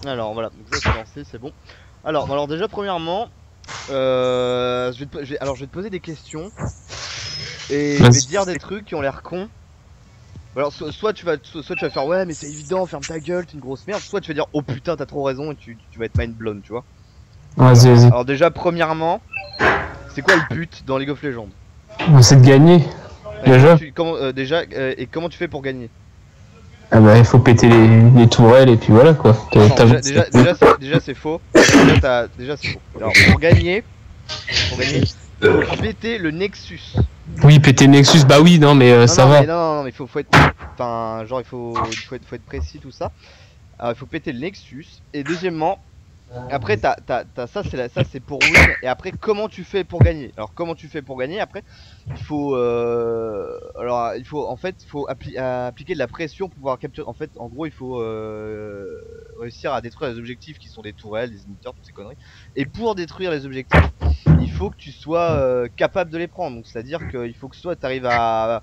Alors voilà, donc ça c'est lancé, c'est bon. Alors déjà premièrement, je vais te poser des questions et je vais te Vas-y. dire des trucs qui ont l'air cons. Alors soit tu vas faire ouais mais c'est évident, ferme ta gueule, t'es une grosse merde. Soit tu vas dire oh putain t'as trop raison et tu vas être mind blown, tu vois. Vas-y, vas-y. Alors déjà premièrement, c'est quoi le but dans League of Legends? On essaie de gagner, Et déjà. déjà et comment tu fais pour gagner? Ah bah, il faut péter les tourelles et puis voilà quoi. Non déjà c'est faux. Déjà c'est faux. Alors pour gagner, il faut péter le Nexus. Oui, péter le Nexus, bah oui, non, mais Non ça non mais va. non non, non mais faut être enfin genre faut être précis tout ça. Alors il faut péter le Nexus et deuxièmement après ça ça c'est pour win et après comment tu fais pour gagner? Alors comment tu fais pour gagner après? Il faut en fait appliquer de la pression pour pouvoir capturer en fait en gros il faut réussir à détruire les objectifs qui sont des tourelles, des inhibiteurs, toutes ces conneries. Et pour détruire les objectifs, il faut que tu sois capable de les prendre. Donc c'est-à-dire qu'il faut que soit tu arrives à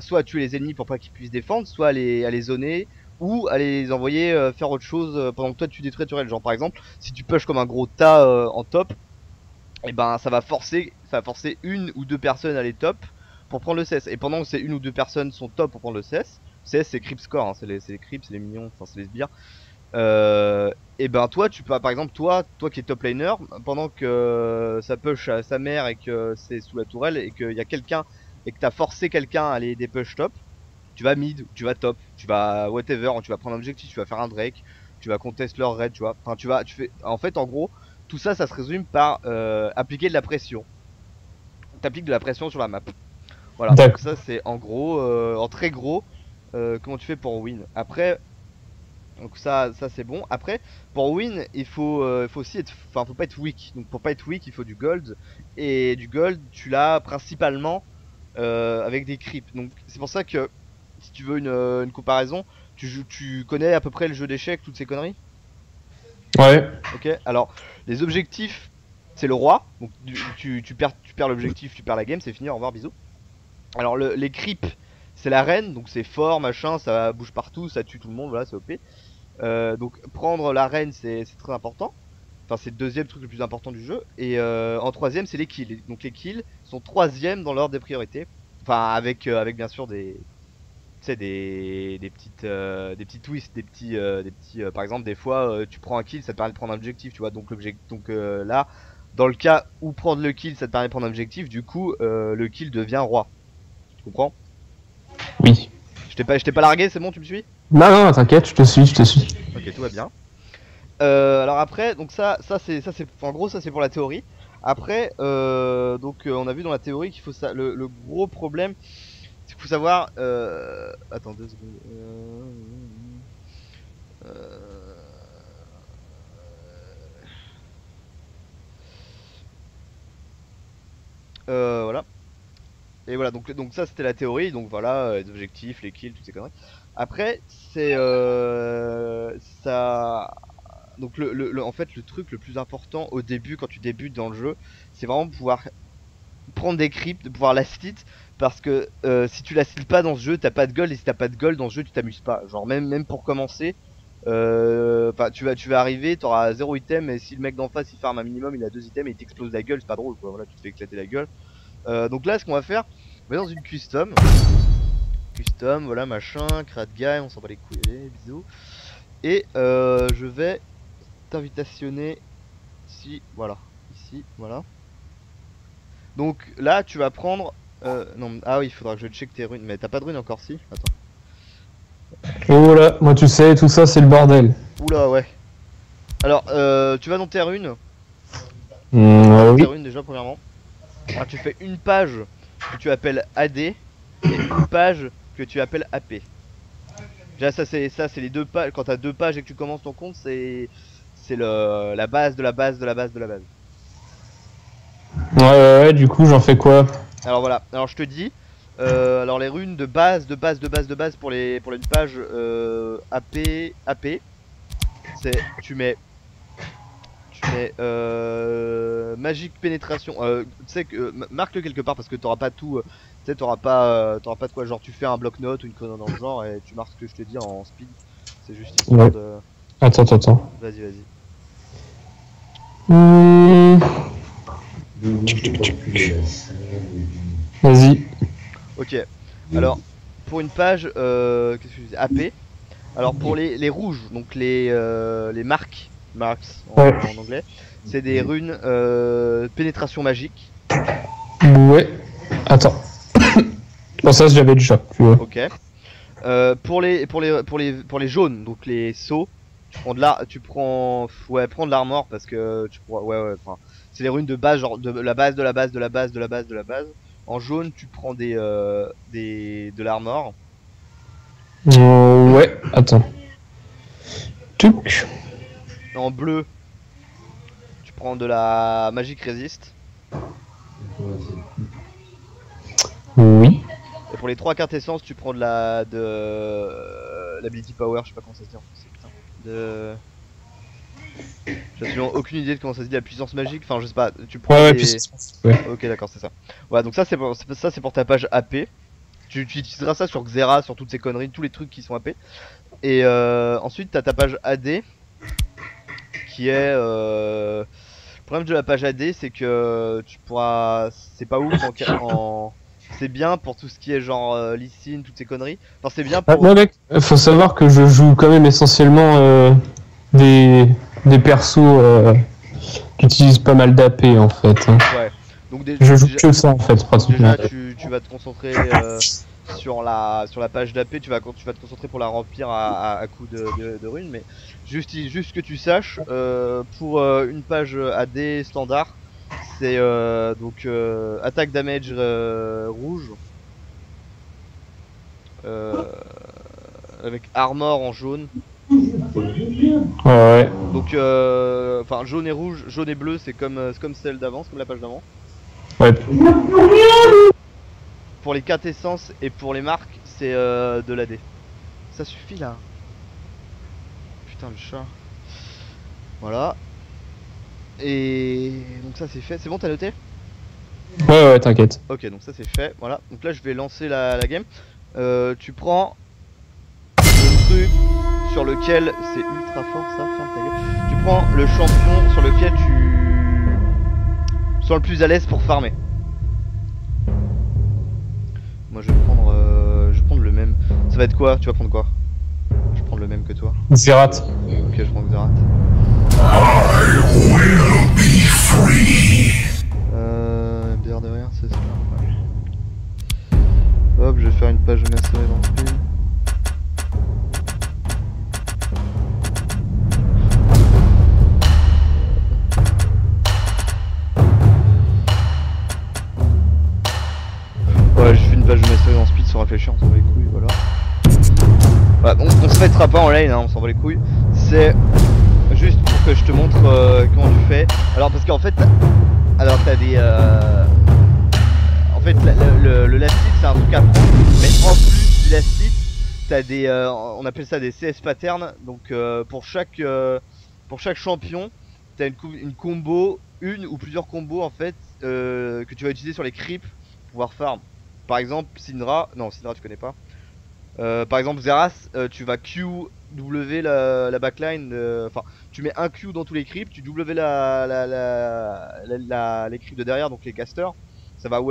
soit à tuer les ennemis pour pas qu'ils puissent défendre, soit à les zoner ou à les envoyer faire autre chose pendant que toi tu détruis les tourelles. Genre par exemple, si tu push comme un gros tas en top, et ben ça va forcer une ou deux personnes à aller top pour prendre le CS. Et pendant que ces une ou deux personnes sont top pour prendre le CS, CS c'est creep score, hein, c'est les creeps, c'est les minions, enfin c'est les sbires. Et ben toi tu peux par exemple toi qui es top laner, pendant que ça push à sa mère et que c'est sous la tourelle et qu'il y a quelqu'un et que t'as forcé quelqu'un à aller des push top, tu vas mid, ou tu vas top, tu vas whatever, tu vas prendre un objectif, tu vas faire un Drake, tu vas contest leur raid, tu vois. Enfin, tu fais. En fait, en gros, tout ça, ça se résume par appliquer de la pression. T'appliques de la pression sur la map. Voilà, donc D'accord. ça, c'est en gros, en très gros, comment tu fais pour win. Après, donc ça c'est bon. Après, pour win, il faut aussi être. Enfin, faut pas être weak. Donc, pour pas être weak, il faut du gold. Et du gold, tu l'as principalement avec des creeps. Donc, c'est pour ça que si tu veux une comparaison, tu connais à peu près le jeu d'échecs, toutes ces conneries? Ouais. Ok, alors les objectifs, c'est le roi. Donc tu perds l'objectif, tu perds la game, c'est fini, au revoir, bisous. Alors les creeps, c'est la reine, donc c'est fort, machin, ça bouge partout, ça tue tout le monde, voilà, c'est OP. Donc prendre la reine, c'est très important. Enfin, c'est le deuxième truc le plus important du jeu. Et en troisième, c'est les kills. Donc les kills sont troisième dans l'ordre des priorités. Enfin, avec bien sûr tu sais, des petits twists, par exemple, des fois, tu prends un kill, ça te permet de prendre un objectif, tu vois. Donc là, dans le cas où prendre le kill, ça te permet de prendre un objectif, du coup, le kill devient roi. Tu comprends? Oui. Je t'ai pas largué, c'est bon, tu me suis? Non, non, t'inquiète, je te suis, je te suis. Ok, tout va bien. Alors après, donc ça c'est, en gros, ça c'est pour la théorie. Après, on a vu dans la théorie qu'il faut ça, le gros problème, c'est qu'il faut savoir. Attends 2 secondes. Euh, voilà. Et voilà, donc ça c'était la théorie, donc voilà, les objectifs, les kills, toutes ces conneries. Après, c'est ça. Donc en fait, le truc le plus important au début, quand tu débutes dans le jeu, c'est vraiment de pouvoir prendre des creeps, de pouvoir last hit, parce que si tu last hit pas dans ce jeu, t'as pas de gold, et si t'as pas de gold dans ce jeu, tu t'amuses pas. Genre même pour commencer, tu vas arriver, t'auras 0 item, et si le mec d'en face il farm un minimum, il a 2 items et il t'explose la gueule, c'est pas drôle quoi, voilà, tu te fais éclater la gueule. Donc là, ce qu'on va faire, on va dans une custom, voilà, machin, create game, on s'en bat les couilles, allez, bisous. Et je vais t'invitationner ici, voilà, ici, voilà. Donc là, tu vas prendre. Non, ah oui, il faudra que je check tes runes. Mais t'as pas de runes encore, si? Attends. Oh là, moi tu sais, tout ça c'est le bordel. Oula, ouais. Alors, tu vas dans tes runes. Tu vas dans tes Oui. runes déjà, premièrement. Alors, tu fais une page que tu appelles AD et une page que tu appelles AP. Déjà, ça c'est les deux pages. Quand t'as deux pages et que tu commences ton compte, c'est la base de la base de la base de la base. Ouais, ouais, ouais, du coup j'en fais quoi? Alors voilà, alors je te dis, alors les runes de base, de base, de base, de base pour une page AP, c'est tu mets magique pénétration. Tu sais que marque-le quelque part parce que t'auras pas tout. Tu sais, t'auras pas de quoi. Genre tu fais un bloc-notes ou une connerie dans le genre et tu marques ce que je te dis en speed. C'est juste histoire Ouais. de. Attends. Vas-y. Vas-y. Ok. Alors, pour une page, qu'est-ce que je disais, AP. Alors pour les rouges, donc les marks en anglais, c'est des runes pénétration magique. Ouais. Attends. Bon, ça j'avais déjà, tu vois. Ok. Pour les jaunes, donc les sauts, prends de l'armor parce que tu pourras, enfin, c'est les runes de base, genre de la base de la base de la base de la base de la base. En jaune, tu prends de l'armor. Ouais, attends. Tuc. En bleu, tu prends de la magic resist. Oui. Et pour les 3 cartes essence, tu prends de l'ability power, je sais pas comment ça se dit en français, putain. J'ai absolument aucune idée de comment ça se dit, la puissance magique, enfin je sais pas, tu prends Ouais, des... puissance. Ouais. Ok, d'accord, c'est ça. Voilà, donc ça c'est pour ta page AP. Tu utiliseras ça sur Xera, sur toutes ces conneries, tous les trucs qui sont AP. Et ensuite t'as ta page AD qui est... Le problème de la page AD, c'est que tu pourras... C'est pas ouf en... C'est bien pour tout ce qui est genre Lee toutes ces conneries. Enfin, c'est bien pour... Moi, mec, faut savoir que je joue quand même essentiellement des persos qui utilisent pas mal d'AP en fait. Hein. Ouais. Donc je joue que ça en fait, pratiquement. Déjà, tu vas te concentrer sur la page d'AP, tu vas te concentrer pour la remplir à coup de runes, mais juste que tu saches, pour une page AD standard, c'est donc attaque damage rouge, avec armor en jaune. Ouais. Donc enfin jaune et rouge, jaune et bleu, c'est comme celle d'avant, c'est comme la page d'avant. Ouais. Pour les 4 essences et pour les marques, c'est de l'AD. Ça suffit là. Putain, le chat. Voilà. Et donc ça c'est fait. C'est bon, t'as noté? Ouais, t'inquiète. Ok, donc ça c'est fait. Voilà. Donc là je vais lancer la game. Tu prends le truc sur lequel c'est ultra fort ça. Ferme ta gueule. Tu prends le champion sur lequel tu sens le plus à l'aise pour farmer. Moi je vais prendre le même. Ça va être quoi? Tu vas prendre quoi? Je vais prendre le même que toi. Xerath. Ok, je prends Xerath. Bière de rien, c'est ça. Hop, je vais faire une page de mastery dans le film. Ouais, je fais une page de mastery en speed sans réfléchir, on s'en bat les couilles, voilà. Voilà, on se mettra pas en lane, hein, on s'en bat les couilles. C'est juste pour que je te montre comment tu fais. Alors, parce qu'en fait, t'as des. En fait, le last hit c'est un truc à prendre, mais en plus du last hit, t'as des. On appelle ça des CS patterns. Donc, pour chaque champion, t'as une combo, une ou plusieurs combos en fait, que tu vas utiliser sur les creeps pour pouvoir farm. Par exemple, Syndra, non, Syndra tu connais pas. Par exemple, Xerath, tu vas QW la backline, enfin, tu mets un Q dans tous les creeps, tu W les creeps de derrière, donc les casters. Ça va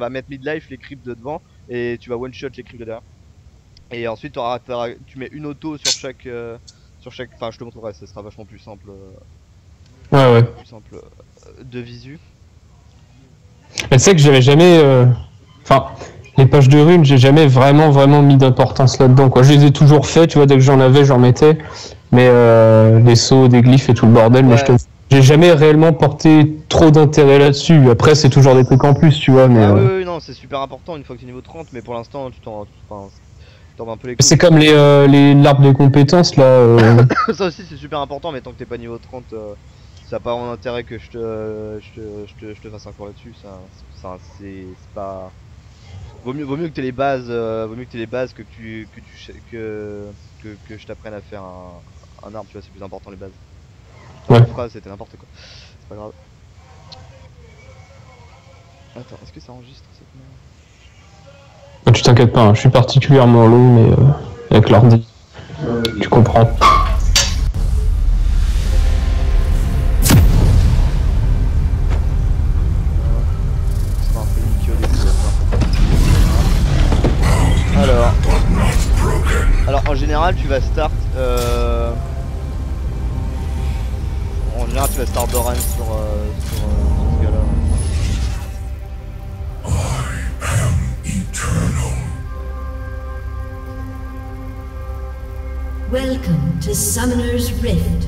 mettre midlife les creeps de devant, et tu vas one shot les creeps de derrière. Et ensuite, tu mets une auto sur chaque. Enfin, je te montrerai, ça sera vachement plus simple. Ouais. Plus simple de visu. Mais tu sais que j'avais jamais. Enfin, les pages de runes, j'ai jamais vraiment mis d'importance là-dedans, quoi. Je les ai toujours fait, tu vois, dès que j'en avais, j'en mettais. Mais les sauts, des glyphes et tout le bordel, ouais. Mais j'ai jamais réellement porté trop d'intérêt là-dessus. Après, c'est toujours des trucs en plus, tu vois. Mais, oui, non, c'est super important une fois que tu es niveau 30, mais pour l'instant, tu t'en vas un peu les couilles. C'est comme l'arbre de compétences, là. Ça aussi, c'est super important, mais tant que t'es pas niveau 30, ça n'a pas vraiment intérêt que je te fasse un cours là-dessus. Ça c'est pas. Vaut mieux que t'aies les bases, que je t'apprenne à faire un arbre, tu vois, c'est plus important les bases. Ouais. Phrase, c'était n'importe quoi. C'est pas grave. Attends, est-ce que ça enregistre cette merde? Tu t'inquiètes pas, hein, je suis particulièrement long, mais avec l'ordi, tu comprends. général tu vas start en général tu vas start Doran sur ce gars là. Welcome to Summoner's Rift.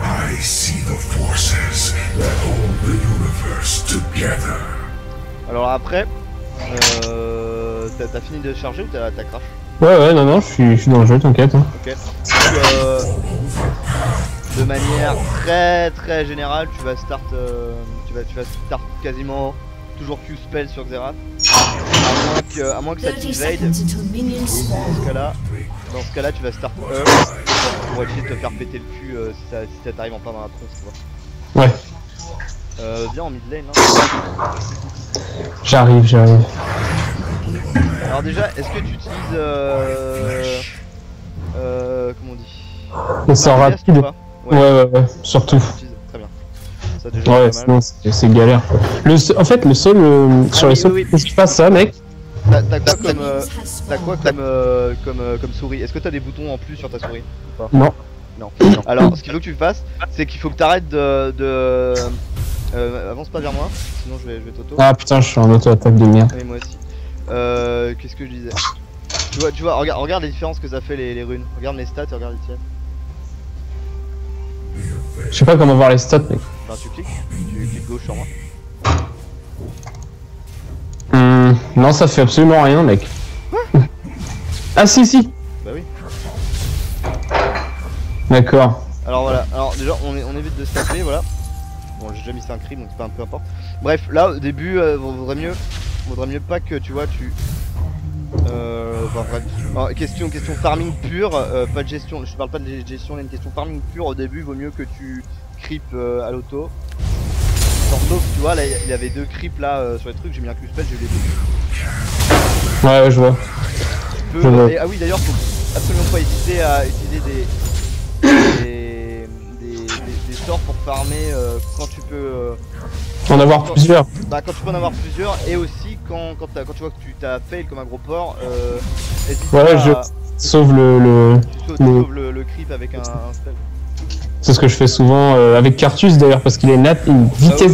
I see the forces that hold the universe together. Alors après, t'as fini de charger ou t'as crash? Ouais, non, non, je suis dans le jeu, t'inquiète. Hein. Ok. De manière très générale, tu vas start quasiment toujours Q-spell sur Xerath. À moins que ça t'invade. Dans ce cas-là, tu vas start E pour essayer de te faire péter le cul si ça t'arrive en plein dans la tronche, tu vois. Ouais. Viens en mid lane. Hein. J'arrive. Alors déjà, est-ce que tu utilises comment on dit? Le sort rapide. Ouais, surtout. Très bien. Ça déjà Ouais, pas mal. sinon c'est galère. En fait, le seul sur les seuls que je passe ça, mec. T'as quoi comme souris? Est-ce que t'as des boutons en plus sur ta souris ou pas? Non. Non. Alors, ce qu'il faut que tu fasses, c'est qu'il faut que t'arrêtes avance pas vers moi, sinon je vais t'auto. Ah putain, je suis en auto-attaque de merde. Oui, moi aussi. Qu'est-ce que je disais? Tu vois, regarde les différences que ça fait les runes. Regarde mes stats et regarde les tiennes. Je sais pas comment voir les stats, mec. Enfin, tu cliques gauche sur moi. Non, ça fait absolument rien, mec. Ah si. Bah oui. D'accord. Alors voilà, alors déjà on évite de se taper, voilà. Bon, j'ai déjà mis 5 crimes donc c'est pas peu importe. Bref, là au début, vaudrait mieux pas que tu vois, enfin, bref. Alors, question farming pure, pas de gestion, je parle pas de gestion, il y a une question farming pure. Au début, vaut mieux que tu creep à l'auto. Sauf, tu vois, là il y avait 2 creeps là sur les trucs, j'ai mis un Q-spell, j'ai eu les 2. Ouais, je vois. Ah oui, d'ailleurs, faut absolument pas hésiter à utiliser des sorts pour farmer quand tu peux en avoir plusieurs. Bah quand tu peux en avoir plusieurs, et aussi quand tu vois que tu t'as fail comme un gros porc, hésite ouais, pas je sauve le creep avec un spell. C'est ce que je fais souvent avec Cartus d'ailleurs, parce qu'il a une vitesse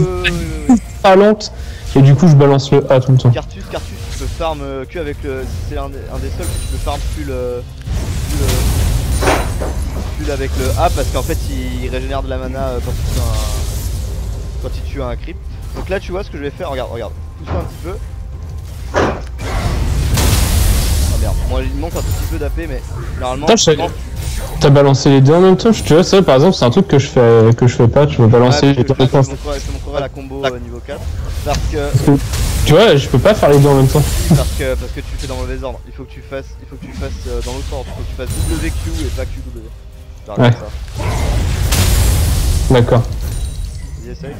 pas lente, et du coup je balance le A tout le temps. Cartus tu peux farm que avec c'est un des seuls que tu peux farm plus avec le A, parce qu'en fait il régénère de la mana quand il tue un creep. Donc là tu vois ce que je vais faire, regarde, pousse-toi un petit peu. Ah merde, moi il me manque un tout petit peu d'AP, mais normalement t'as balancé les deux en même temps, tu vois, ça par exemple c'est un truc que je fais pas, tu veux balancer les deux en même temps. Je te montrerai la combo niveau 4, parce que tu vois, je peux pas faire les deux en même temps. parce que tu fais dans le mauvais ordre. Il faut que tu fasses dans l'autre ordre, il faut que tu fasses WQ et pas QW. Ouais. D'accord. Vas-y, essaye.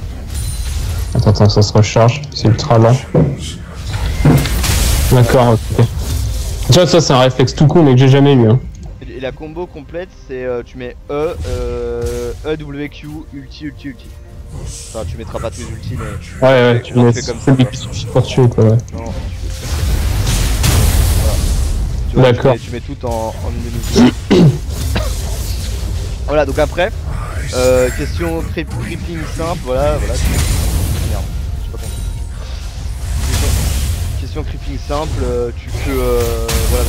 Attends, ça se recharge, c'est ultra lent. D'accord, ok. Tu vois, ça c'est un réflexe tout con mais que j'ai jamais eu. Hein. Et la combo complète, c'est tu mets WQ, ulti. Enfin, tu mettras pas tous les ultis, mais. Ouais, tu mets comme ça. Pour tuer, quoi, ouais. Non, voilà. D'accord. Tu mets tout en une demi. Voilà, donc après, question creeping simple, voilà. Merde, j'ai pas compris. Question creeping simple, tu peux, voilà,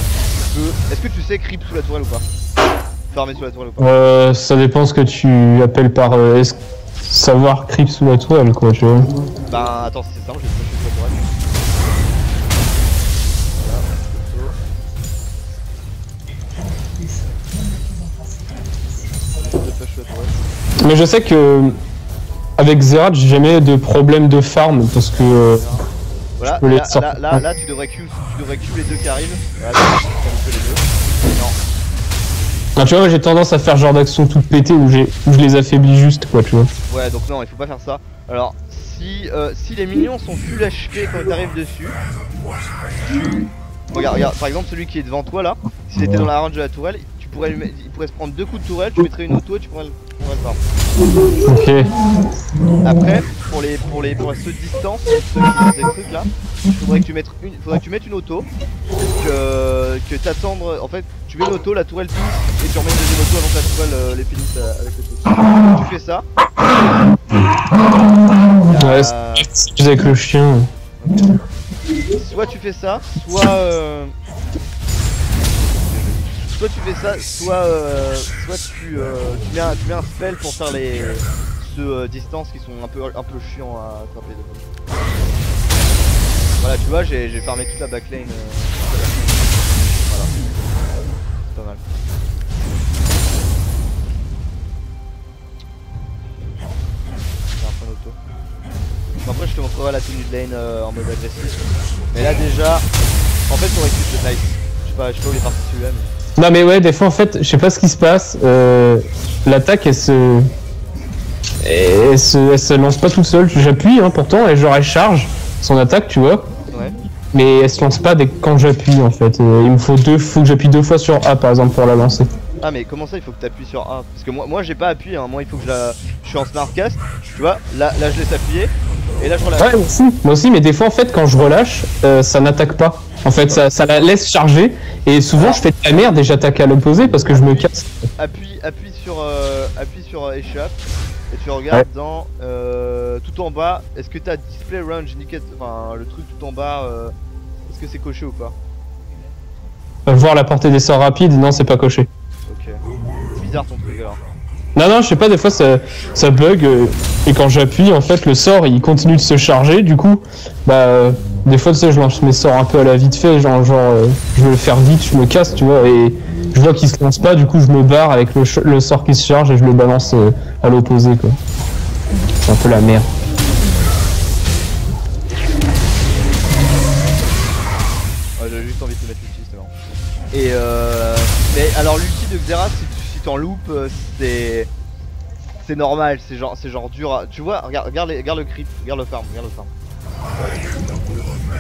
est-ce que tu sais creep sous la tourelle ou pas? Farmer sous la tourelle ou pas? Ça dépend ce que tu appelles par savoir creep sous la tourelle, quoi, tu vois. Bah attends, c'est simple, je vais te sous la tourelle. Mais je sais que avec Xerath j'ai jamais de problème de farm parce que voilà, là tu devrais Q les deux qui arrivent. Voilà, les deux. Non. Ah, tu vois, j'ai tendance à faire genre d'action toute pétée où je les affaiblis juste, quoi, tu vois. Ouais, donc non, il faut pas faire ça. Alors, si les minions sont full HP quand t'arrives dessus, regarde, par exemple celui qui est devant toi là, s'il était dans la range de la tourelle, il pourrait se prendre 2 coups de tourelle, tu mettrais une auto et tu pourrais On va voir. Ok. Après, pour ceux de distance, ceux qui ont des trucs là, faudrait que tu mettes une auto, que t'attendre, en fait, tu mets une auto, la tourelle pisse, et tu remets une deuxième auto avant que la tourelle les finisse avec le truc. Tu fais ça. Ouais, c'est plus avec le chien. Soit tu fais ça, soit tu fais ça, soit tu mets un spell pour faire ceux distances qui sont un peu chiants à attraper. Voilà, tu vois, j'ai farmé toute la backline. Voilà, c'est pas mal. C'est un point d'auto. Bon, après, je te montrerai la tenue de lane en mode agressif. Mais là, déjà, en fait, faudrait que tu te nice. Je sais pas où il est parti celui-là, mais. Non mais ouais, des fois en fait, je sais pas ce qui se passe. L'attaque elle se lance pas tout seul. J'appuie pourtant et genre elle charge son attaque, tu vois. Ouais. Mais elle se lance pas quand j'appuie en fait. Il me faut faut que j'appuie 2 fois sur A par exemple pour la lancer. Ah mais comment ça il faut que tu appuies sur A? Parce que moi j'ai pas appuyé, moi il faut que je suis en smartcast, tu vois, là je laisse appuyer et là je relâche. Ouais moi aussi mais des fois en fait quand je relâche ça n'attaque pas. En fait ça la laisse charger et souvent je fais de la merde et j'attaque à l'opposé parce que je me casse. Appuie sur échappe et tu regardes dans tout en bas, est-ce que t'as display range indicator, enfin le truc tout en bas, est-ce que c'est coché ou pas? Voir la portée des sorts rapides, non c'est pas coché. Ok. C'est bizarre ton truc alors. Non, je sais pas, des fois ça bug et quand j'appuie, en fait, le sort il continue de se charger. Du coup, des fois, tu sais, je lance mes sorts un peu à la vite fait, genre je veux le faire vite, je me casse, tu vois, et je vois qu'il se lance pas, du coup, je me barre avec le sort qui se charge et je le balance à l'opposé, quoi. C'est un peu la merde. Ouais, j'avais juste envie de te mettre l'ulti, c'était marrant. Et mais alors, l'ulti de Xerath, si t'en loupes, c'est normal, c'est genre dur à... Tu vois, regarde le creep, regarde le farm.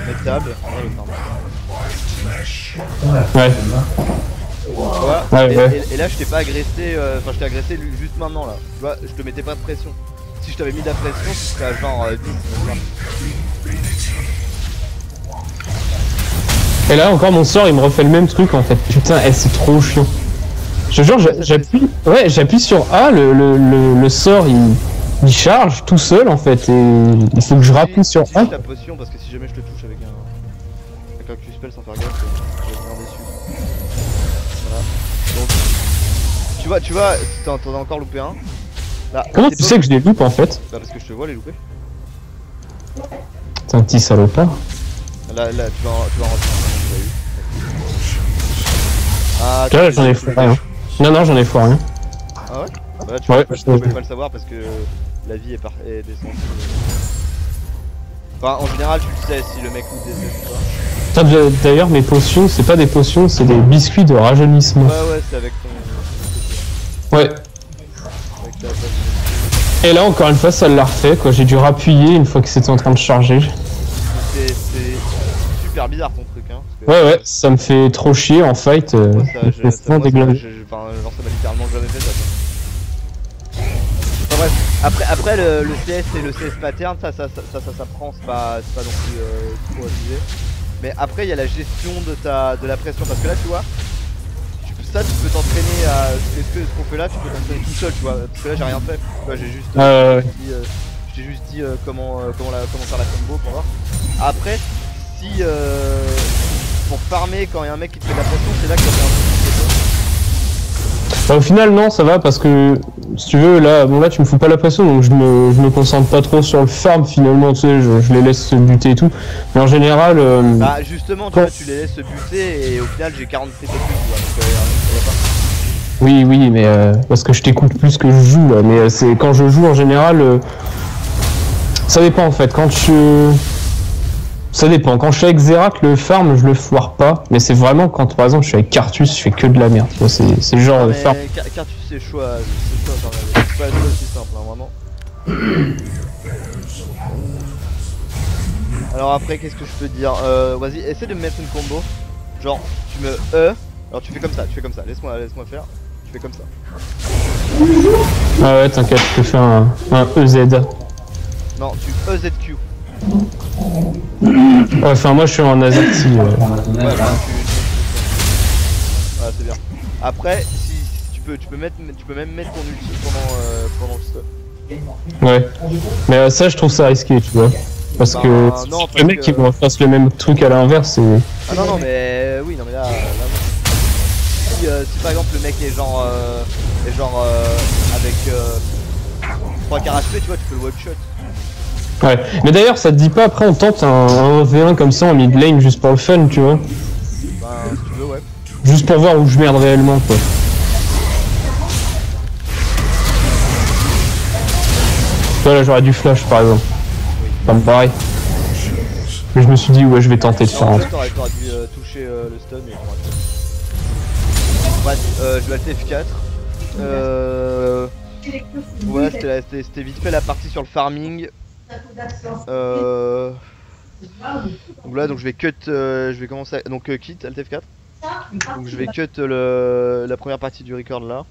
Mettable, regarde le farm. Ouais. Tu vois, Ouais. Et là je t'ai pas agressé, enfin je t'ai agressé juste maintenant là. Tu vois, je te mettais pas de pression. Si je t'avais mis de la pression, tu serais à genre 10. Et là encore mon sort il me refait le même truc en fait. Putain, c'est trop chiant. Je te jure, j'appuie sur A, le sort il charge tout seul en fait et il faut que je rappuie sur A. Ta potion parce que si jamais je te touche avec un Q-spell sans faire gaffe, je vais venir déçu. Voilà. Donc tu vois, t'en as encore loupé un. Là, Comment tu sais que je les loupe en fait? Bah parce que je te vois les louper. T'es un petit salopard. Là tu vas en retirer. Ah, là j'en ai fait rien. Non j'en ai fait rien. Ah ouais? Bah tu peux pas le savoir parce que la vie est descendue. Enfin en général tu le sais si le mec loot des ou pas. D'ailleurs mes potions c'est pas des potions, c'est des biscuits de rajeunissement. Ouais c'est avec ton... Ouais. Avec ta... Et là encore une fois ça l'a refait quoi, j'ai dû rappuyer une fois que c'était en train de charger. C'est super bizarre ton truc Ouais ça me fait trop chier en fight. Ça m'a littéralement jamais fait ça. Enfin bref, après le CS et le CS pattern ça s'apprend, c'est pas non plus trop abusé. Mais après il y a la gestion de la pression parce que là tu vois, tu peux t'entraîner à ce qu'on fait là, tu peux t'entraîner tout seul tu vois, parce que là j'ai rien fait. Tu vois, j'ai juste je t'ai juste dit comment faire la combo pour voir. Après si pour farmer quand il y a un mec qui te fait de la pression, c'est là que ça fait un peu. Au final non ça va parce que si tu veux là tu me fous pas la pression donc je me concentre pas trop sur le farm finalement, tu sais, je les laisse se buter et tout. Mais en général bah justement tu vois, tu les laisses se buter et au final j'ai 40 TP plus tu vois, donc ça va pas. Oui mais parce que je t'écoute plus que je joue là, mais c'est quand je joue en général ça dépend en fait. Ça dépend. Quand je suis avec Xerath, le farm, je le foire pas. Mais c'est vraiment quand, par exemple, je suis avec Cartus, je fais que de la merde. C'est le genre de farm. Cartus, c'est chaud à c'est pas aussi simple, vraiment. Alors après, qu'est-ce que je peux dire? Vas-y, essaie de me mettre une combo. Genre, tu me alors tu fais comme ça, laisse-moi faire. Tu fais comme ça. Ah ouais, t'inquiète, je te fais un EZ. Non, tu EZQ. Ouais, enfin, moi je suis en AZT. Ouais, bah, voilà, c'est bien. Après, si tu peux même mettre ton ulti pendant le stun. Ouais. Mais ça, je trouve ça risqué, tu vois. Parce Bah, que non, le parce mec qui que- me fasse le même truc à l'inverse, c'est. Ah non, non, mais oui, non, mais là si par exemple le mec est genre avec 3 carats HP, tu vois, tu peux le one shot. Ouais. Mais d'ailleurs, ça te dit pas après, on tente un 1v1 comme ça en mid lane juste pour le fun, tu vois. Ben, si tu veux, ouais. Juste pour voir où je merde réellement, quoi. Tu vois, là, j'aurais du flash par exemple. Ça me paraît. Mais je me suis dit, ouais, je vais tenter de faire Non, un en fait, t'aurais dû toucher le stun, mais bon, attends. Bref, je vais alt F4. Voilà, c'était vite fait la partie sur le farming. Donc là, donc je vais cut, je commencer donc quitte alt F4. Donc je vais cut la première partie du record là.